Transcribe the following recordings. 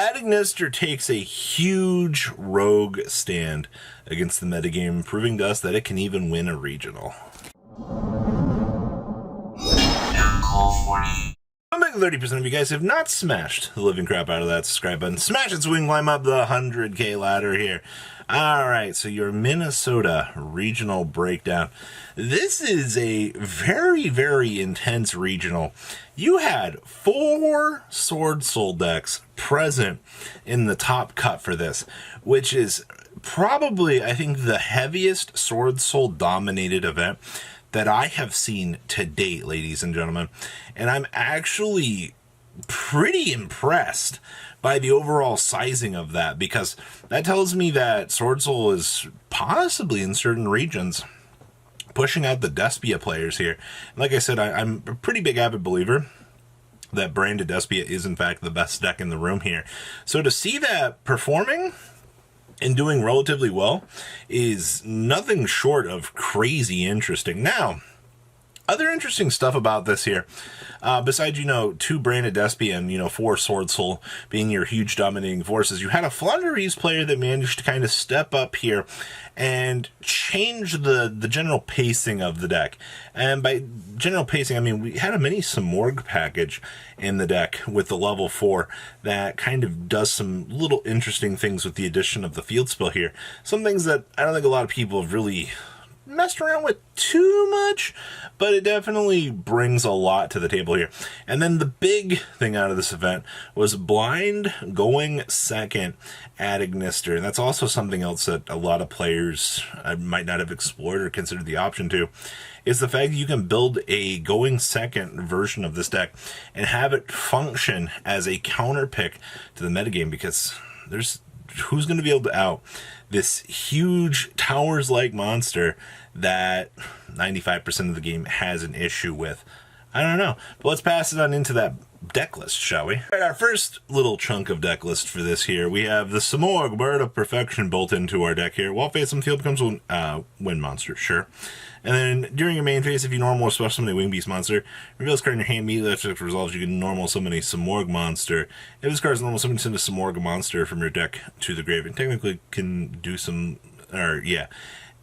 Ignister takes a huge rogue stand against the metagame, proving to us that it can even win a regional. I'm betting 30% of you guys have not smashed the living crap out of that subscribe button. Smash it so we can climb up the 100K ladder here. Alright, so your Minnesota regional breakdown. This is a very, very intense regional. You had 4 Sword Soul decks present in the top cut for this, which is probably, I think, the heaviest Sword Soul dominated event that I have seen to date, ladies and gentlemen. And I'm actually pretty impressed by the overall sizing of that, because that tells me that Sword Soul is possibly in certain regions pushing out the Despia players here. Like I said, I'm a pretty big avid believer that branded Despia is in fact the best deck in the room here. So to see that performing and doing relatively well is nothing short of crazy interesting. Now, other interesting stuff about this here, besides, 2 branded Despia and, 4 Sword Soul being your huge dominating forces, you had a Flunderies player that managed to kind of step up here and change the general pacing of the deck. And by general pacing, I mean we had a mini Simorgh package in the deck with the level 4 that kind of does some little interesting things with the addition of the field spell here. Some things that I don't think a lot of people have really messed around with too much, but it definitely brings a lot to the table here. And then the big thing out of this event was blind going second at Ignister, and that's also something else that a lot of players might not have explored or considered the option to, is the fact that you can build a going second version of this deck and have it function as a counter pick to the metagame, because who's going to be able to out this huge towers-like monster that 95% of the game has an issue with? I don't know. But let's pass it on into that deck list, shall we? All right, our first little chunk of deck list for this here, we have the Simorgh, Bird of Perfection, built into our deck here. While face on the field becomes a wind monster, sure. And then during your main phase, if you normal or special summon a Wing Beast monster, reveal this card in your hand immediately after it resolves, you can normal summon a Simorgh monster. If this card is normal summon, send a Simorgh monster from your deck to the grave. And technically can do some,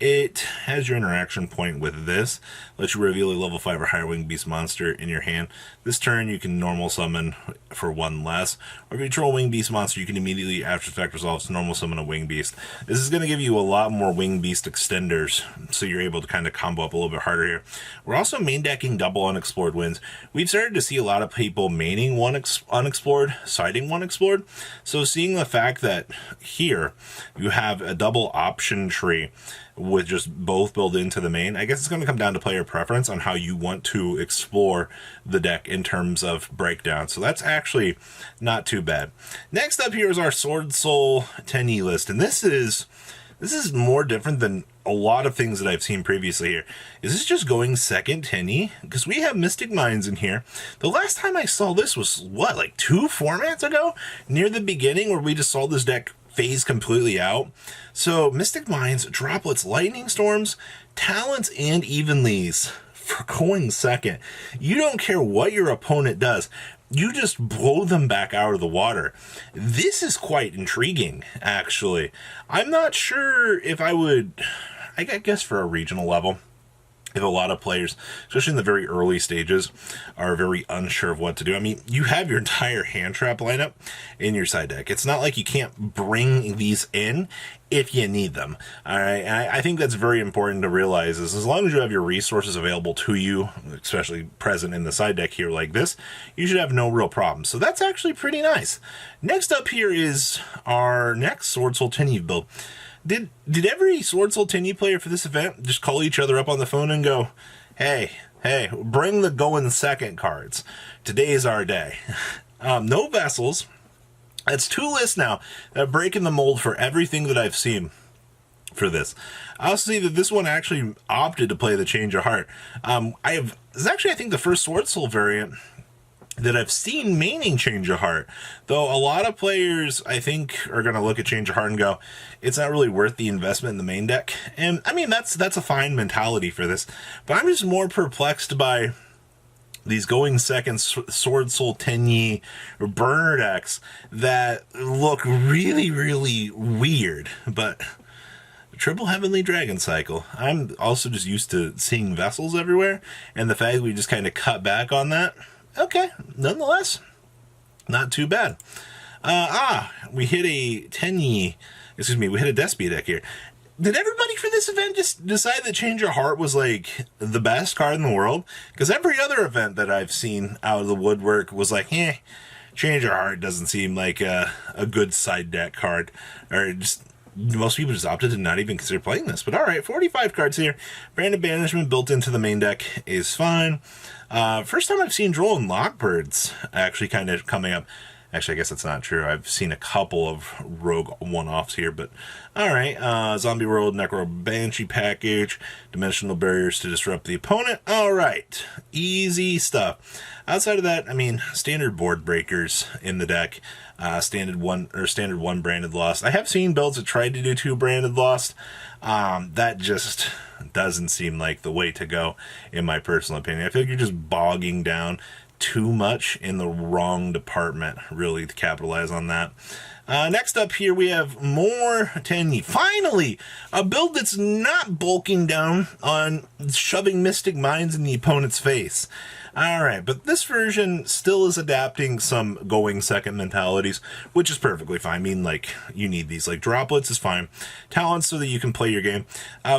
it has your interaction point with this. Lets you reveal a level 5 or higher Wing Beast monster in your hand. This turn you can normal summon for 1 less. Or if you control a Wing Beast monster, you can immediately, after effect resolves, normal summon a Wing Beast. This is going to give you a lot more Wing Beast extenders, so you're able to kind of combo up a little bit harder here. We're also main decking double unexplored wins. We've started to see a lot of people maining one unexplored, siding one explored. So seeing the fact that here you have a double option tree with just both built into the main, I guess it's going to come down to player preference on how you want to explore the deck in terms of breakdown. So that's actually not too bad. Next up here is our Sword Soul 10E list, and this is more different than a lot of things that I've seen previously here. Is this just going second 10E? Because we have Mystic Minds in here. The last time I saw this was, what, like 2 formats ago? Near the beginning, where we just saw this deck phase completely out. So Mystic Minds, Droplets, Lightning Storms, Talents, and Evenlies for going second. You don't care what your opponent does. You just blow them back out of the water. This is quite intriguing, actually. I'm not sure if I guess for a regional level, if a lot of players, especially in the very early stages, are very unsure of what to do. I mean, you have your entire hand trap lineup in your side deck. It's not like you can't bring these in if you need them. All right, and I think that's very important to realize, is as long as you have your resources available to you, especially present in the side deck here like this, you should have no real problem. So that's actually pretty nice. Next up here is our next Sword Soul 10E build. Did every Sword Soul 10E player for this event just call each other up on the phone and go, hey, bring the going second cards. Today's our day. No vessels. That's 2 lists now that are breaking the mold for everything that I've seen for this. I'll see that this one actually opted to play the Change of Heart. This is actually, I think, the first Sword Soul variant that I've seen maining Change of Heart, though a lot of players, I think, are going to look at Change of Heart and go, it's not really worth the investment in the main deck. And I mean, that's a fine mentality for this, but I'm just more perplexed by these going second Sword Soul Tenyi burner decks that look really, really weird, but Triple Heavenly Dragon Cycle. I'm also just used to seeing vessels everywhere, and the fact we just kind of cut back on that, okay, nonetheless, not too bad. We hit a Tenyi, we hit a Despia deck here. Did everybody for this event just decide that Change Your Heart was like the best card in the world? Because every other event that I've seen out of the woodwork was like, Change Your Heart doesn't seem like a good side deck card. Or just most people just opted to not even consider playing this. But alright, 45 cards here. Brand of Banishment built into the main deck is fine. First time I've seen Droll and Lockbirds actually kind of coming up. Actually, I guess that's not true. I've seen a couple of rogue one-offs here, but alright. Zombie World, Necro Banshee package, Dimensional Barriers to disrupt the opponent. Alright, easy stuff. Outside of that, I mean, standard board breakers in the deck. Standard one branded lost. I have seen builds that tried to do 2 branded lost. That just doesn't seem like the way to go, in my personal opinion. I feel like you're just bogging down too much in the wrong department, really, to capitalize on that. Next up here, we have more Tenyi. Finally, a build that's not bulking down on shoving Mystic Minds in the opponent's face. Alright, but this version still is adapting some going second mentalities, which is perfectly fine. I mean, like, you need these. Like, droplets is fine. Talents so that you can play your game.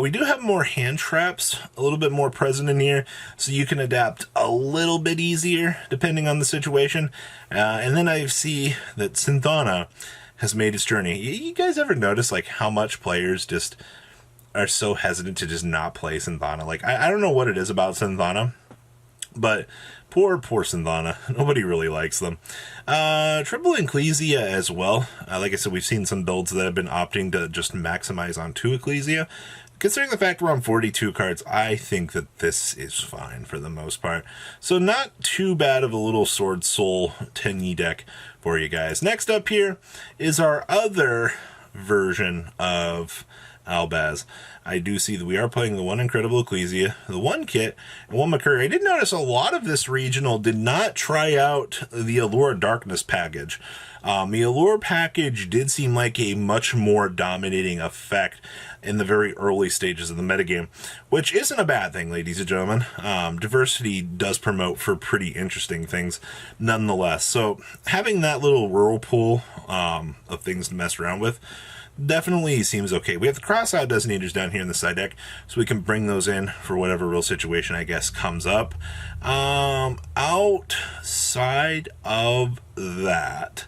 We do have more hand traps, a little bit more present in here, so you can adapt a little bit easier, depending on the situation. And then I see that Synthana has made its journey. You guys ever notice, like, how much players just are so hesitant to just not play Synthana? Like, I don't know what it is about Synthana, but poor Synthana. Nobody really likes them. Triple Ecclesia as well. Like I said, we've seen some builds that have been opting to just maximize on 2 Ecclesia. Considering the fact we're on 42 cards, I think that this is fine for the most part. So not too bad of a little Sword Soul Tenyi deck for you guys. Next up here is our other version of Albaz. I do see that we are playing the 1 Incredible Ecclesia, the 1 kit, and 1 McCurry. I did notice a lot of this regional did not try out the Allure Darkness package. The Allure package did seem like a much more dominating effect in the very early stages of the metagame, which isn't a bad thing, ladies and gentlemen. Diversity does promote for pretty interesting things nonetheless. So having that little whirlpool of things to mess around with definitely seems okay. We have the cross-out Detonators down here in the side deck, so we can bring those in for whatever real situation, I guess, comes up. Outside of that,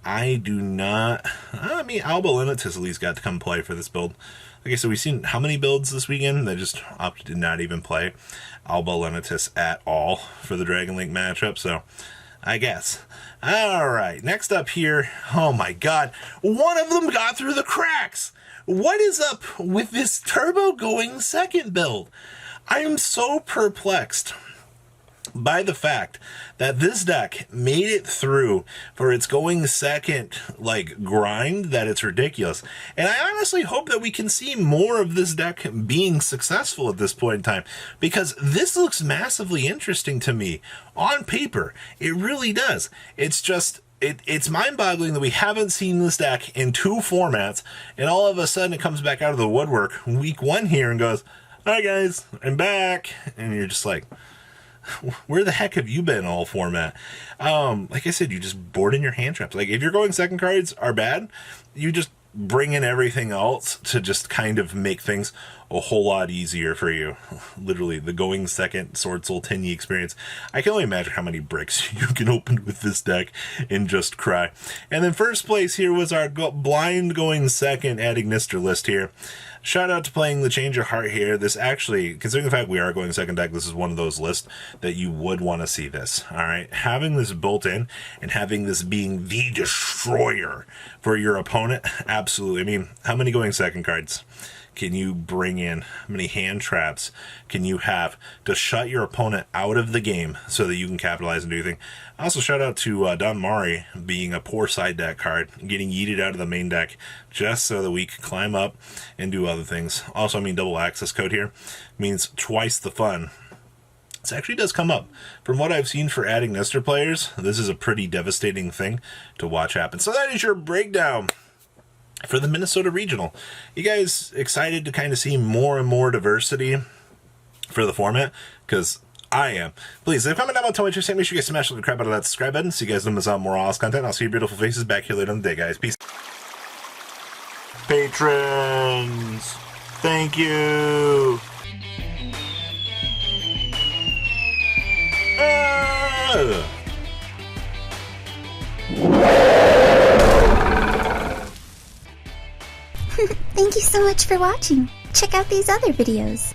I do not... I mean, Alba Lenitus at least got to come play for this build. Like I said, we've seen how many builds this weekend that just opted to not even play Alba Lenitus at all for the Dragon Link matchup, so I guess. Alright, next up here, oh my god, one of them got through the cracks! What is up with this turbo going second build? I am so perplexed by the fact that this deck made it through for its going second, like, grind, that it's ridiculous. And I honestly hope that we can see more of this deck being successful at this point in time, because this looks massively interesting to me. On paper, it really does. It's just... It's mind-boggling that we haven't seen this deck in 2 formats, and all of a sudden it comes back out of the woodwork week 1 here and goes, "Hi guys, I'm back," and you're just like, where the heck have you been all format? Like I said, you just board in your hand traps. Like, if your going second cards are bad, you just bring in everything else to just kind of make things a whole lot easier for you. Literally, the going second Sword Soul Tenyi experience. I can only imagine how many bricks you can open with this deck and just cry. And then first place here was our blind going second at Ignister list here. Shout out to playing the Change Your Heart here. This actually, considering the fact we are going second deck, this is one of those lists that you would want to see this. Alright, having this built in and having this being the destroyer for your opponent, absolutely. I mean, how many going second cards can you bring in? How many hand traps can you have to shut your opponent out of the game so that you can capitalize and do anything? Also, shout out to Don Mari being a poor side deck card, getting yeeted out of the main deck just so that we can climb up and do other things. Also, I mean, double access code here means twice the fun. This actually does come up. From what I've seen for adding Ignister players, this is a pretty devastating thing to watch happen. So that is your breakdown for the Minnesota Regional. You guys excited to kind of see more and more diversity for the format? Because I am. Please, if comment down below, tell me what you're saying. Make sure you guys smash the crap out of that subscribe button so you guys don't miss out on more awesome content. I'll see your beautiful faces back here later in the day, guys. Peace. Patrons, thank you. Thank you so much for watching. Check out these other videos.